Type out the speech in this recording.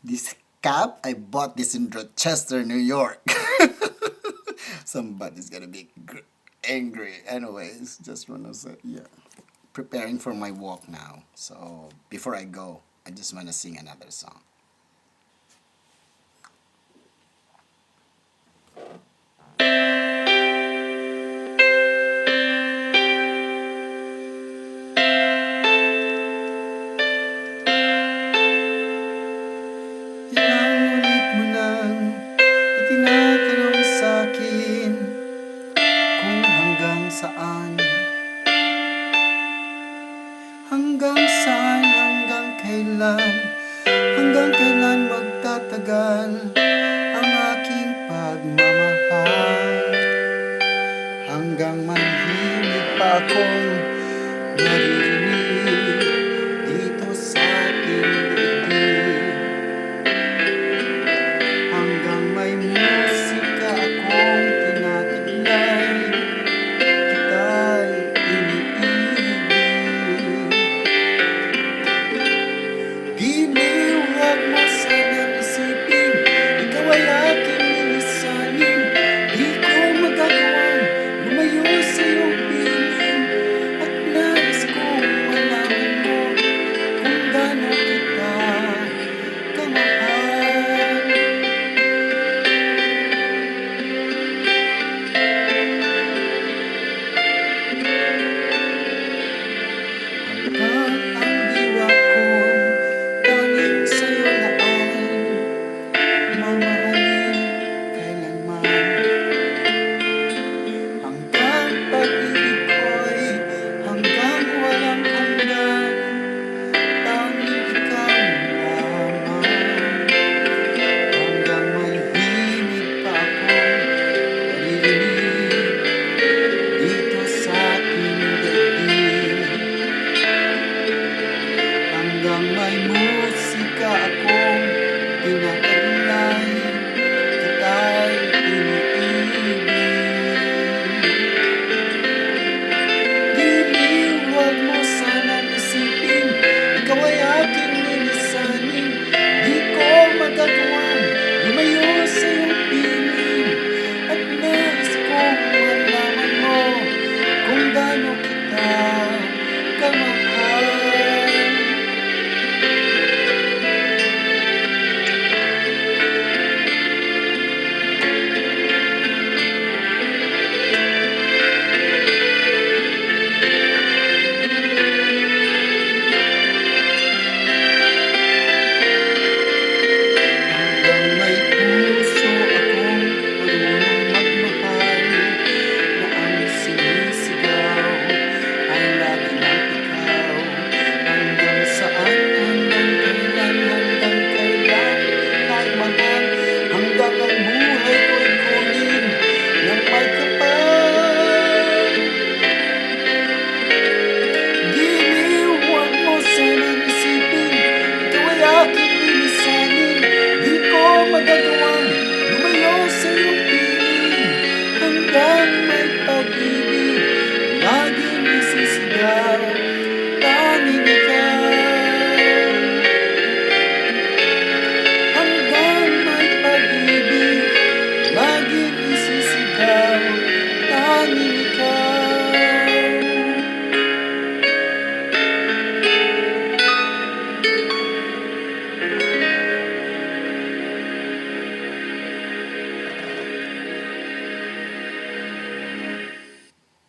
This cap, I bought this in Rochester, New York. Somebody's gonna be angry. Anyways, just wanna say, yeah. Preparing for my walk now. So before I go, I just wanna sing another song. Ilang ulit mo nang itinatanong sa'kin kung hanggang kailan magtatagal ang aking pagmamahal, hanggang manhimik pa akong naririnig dito sa ating dibdib, hanggang may musika akong tinataglay, kita'y iniibig. Giliw, huwag mo sanang isipin, ikaw ay aking lilisanin. Di ko magagawang lumayo sa iyong piling, at nais kong malaman mo kung gaano kita kamahal. Hanggang ang diwa kong tanging sa'yo naan, mamahalin kailanman. Hanggang pag-ibig ko'y hanggang walang hanggan, tanging ikaw lamang. Hanggang may himig pa akong naririnig dito sa aking daigdig, hanggang may musika akong tinataglay, kita'y iniibig. Giliw, huwag mo sanang isipin, ikaw ay aking lilisanin. Di ko magagawang lumayo sa iyong piling, at nais kong malaman mo kung gaano kita kamahal. Hanggang may puso akong marunong magmahal, na ang sinisigaw ay lagi ng ikaw. Hanggang saan, hanggang kailan, kahit mahal, hanggang ang buhay ko'y kunin ng may kapal. Giliw, huwag mo sanang isipin, ikaw ay aking lilisanin. Di ko magagawa